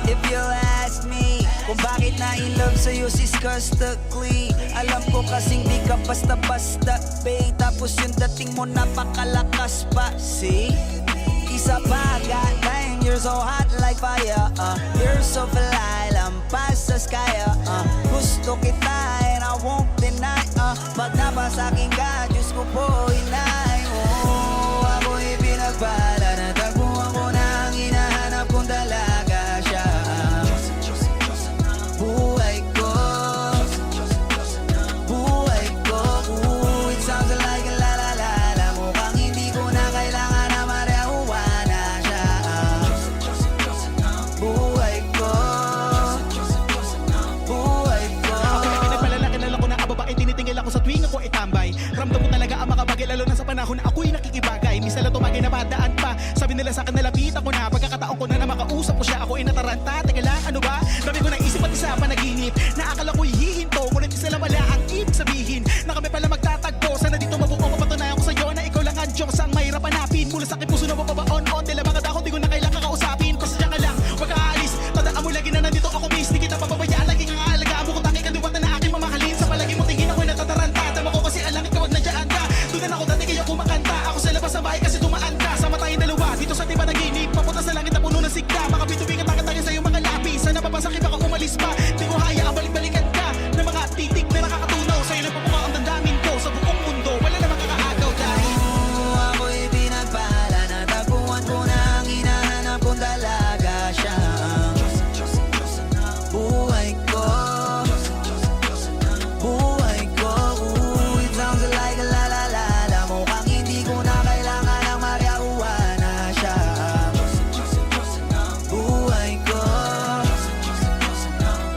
[SPEAKER 6] If you ask me kung bakit na in love sa'yo sis Custically, alam ko kasing di ka basta-basta babe. Tapos yung dating mo napakalakas pa. See? Isa pa, goddamn, you're so hot like fire. You're so fly, lampas sa sky. Gusto kita and I won't deny. Pag napasakin ka, Diyos ko po inay. Oh, ako'y pinagpala, natagpuan ko na ang hinahanap kong dalaga siya. Buhay ko, buhay ko. Ooh, it sounds like a la la la la. Mukhang hindi ko na kailangan na marijuana siya. Buhay ko, buhay ko.
[SPEAKER 5] Ako'y pinagpala na kilala ko na ang babae, tinitingil ako sa tuwing ako itambay. Ramdam mo talaga ang makabagay, lalo na sa panahon na ako'y nakikibagay. Minsan lang tumagay na padaan pa, sabi nila sa akin nalapitan ko na. Pagkakataon ko na na makausap ko siya, ako'y nataranta. Teka lang, ano ba? Dami ko naisip pati sa panaginip, na akala ko'y hihinto, ngunit isa lang wala ang ibig sabihin na kami pala magtatagpo. Sana dito mabuo mapatunayan ko sa'yo na ikaw lang ang Diyos ang mahirap hanapin. Mula sa aking puso na mapabaon-on, tila mga dahon di ko na kailangan kausapin. Pasensya ka lang, wag ka aalis, tandaan mo lagi na nandito ako miss. Di kita papabayaan, lagi kang aalagaan mo kung tangi ka duwata na aking mamahalin. Sa palagi mo tingin ako'y natataranta, tama ko kasi alam ikaw wag nandiyan ka. Doon na ako dati kaya kumakanta, ako sa labas sa bahay kasi tumaan ka. Sama tayong dalawa, dito sa tiba naginip, papunta sa langit na puno ng sigla. Mga bitubi ka takatagin sa'yo mga lapis, sana papasakit baka umalis pa. Di ko hayaan balik-balikan ka na mga titik na nakakatunaw. Sa'yo lang pabuka ang damdamin ko sa buong mundo, wala na makakaagaw dahil
[SPEAKER 6] Ako'y pinagpala, natagpuan ko na ang hinahanap kong dalaga siya. Buhay ko, buhay ko. Ooh, it sounds like a la la la la. Mukhang hindi ko na kailangan ng marijuana siya. Buhay ko,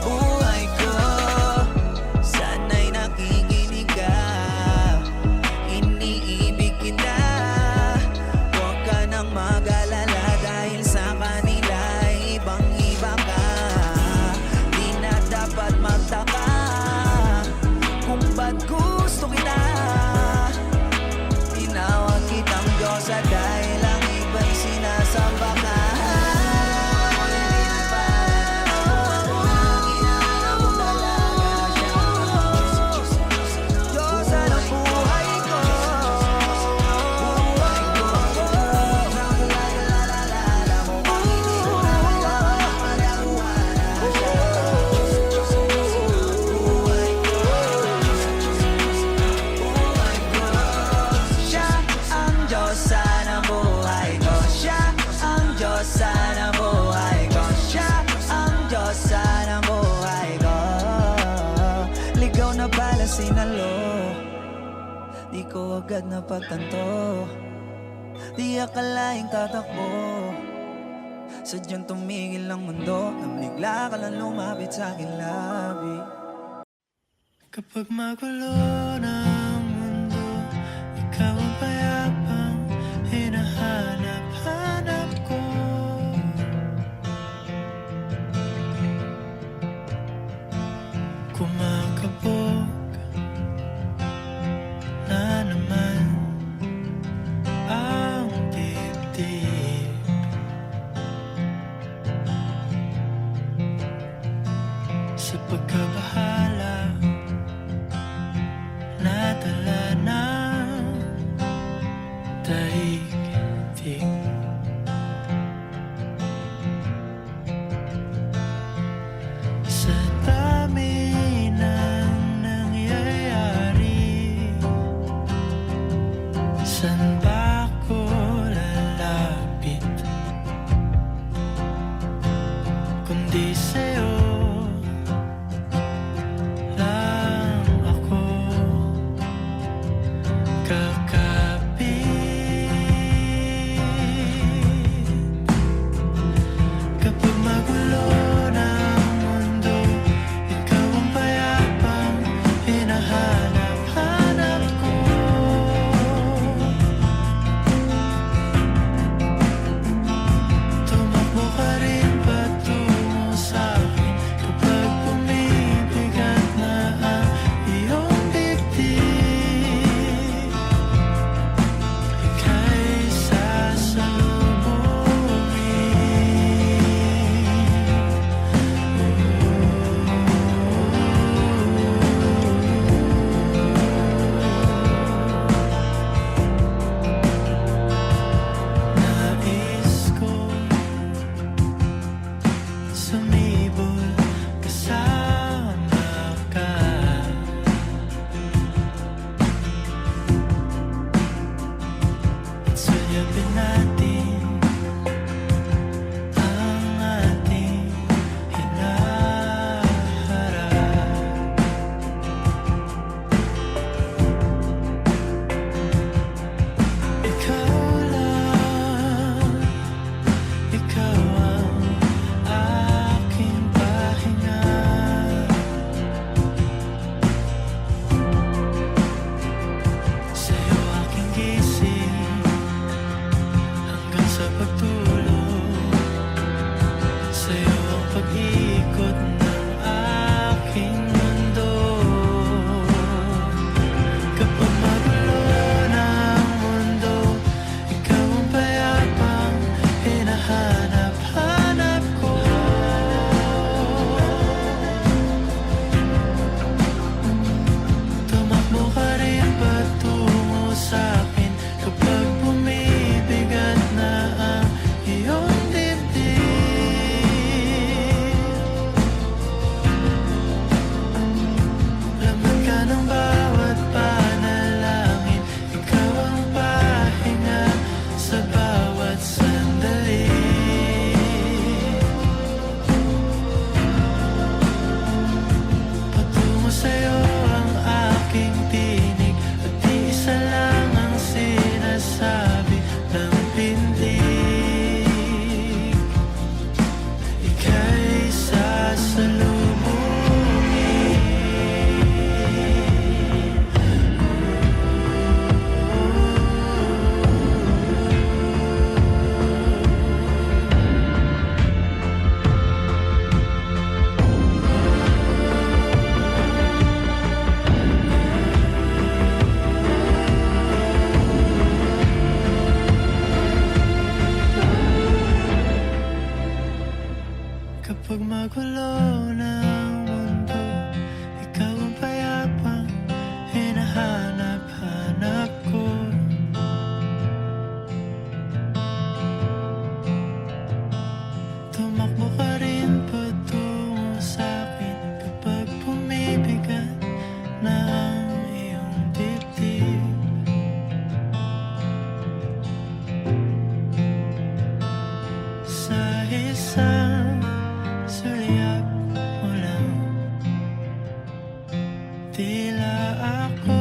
[SPEAKER 6] buhay ko. Sana'y nakikinig ka, iniibig kita. Huwag ka nang mag-alala dahil sa kanila ibang-iba ka. Di na dapat magtaka kung ba't gusto kita. Tinawag kitang Diyosa dahil ang iba'y sinasamba ka. Diyosa ng buhay ko, buhay ko. Sounds like a la la la la. Mukhang hindi ko na kailangan ng marijuana siya. Buhay ko, buhay ko. Siya ang Diyosa ng buhay ko. Siya ang Diyosa ng buhay ko. Siya ang Diyosa ng buhay ko. Ligaw na pala sinalo, di ko agad napagtanto. Di akalaing tatakbo, Sadyang tumigil ang mundo nang bigla ka lang lumapit sa aking labi.
[SPEAKER 3] Kapag magulo na ang mundo, ikaw ang payapang hinahanap-hanap ko. Kumakabog na naman ang dibdib. Sa pagkabahala nadala ng daigdig. Sa dami ng nangyayari, saan ba ako lalapit? Kundi sa'yo lang ako kakapit. Kapag magulo na ang mundo, ikaw ang payapang hinahanap-hanap ko. Tumakbo ka rin patungo sa'kin kapag bumibigat na ang iyong dibdib. Ika'y nais ko sumibol kasama ka. At sulyapin natin ang ating hinaharap. Ikaw lang, ikaw ang aking pahinga. Sa'yo aking gising hanggang sa pagtulog. Sa'yo ang pag-ikot ng aking mundo. Kapag magulo na ang mundo, ikaw ang payapang hinahanap-hanap ko. Tumakbo ka rin patungo sa'kin kapag bumibigat na ang iyong dibdib. Laman ka ng bawat panalangin, ikaw ang pahinga sa bawat sandali. Patungo sa'yo ang aking tinig, at di isa lang ang sinasabi ng pindig. Ika'y sasalubungin. Kapag magulo na ang mundo, ikaw ang payapang hinahanap-hanap ko. Tumakbo ka rin patungo sa'kin kapag bumibigat na ang iyong dibdib. Sa isang sulyap mo lang, tila ako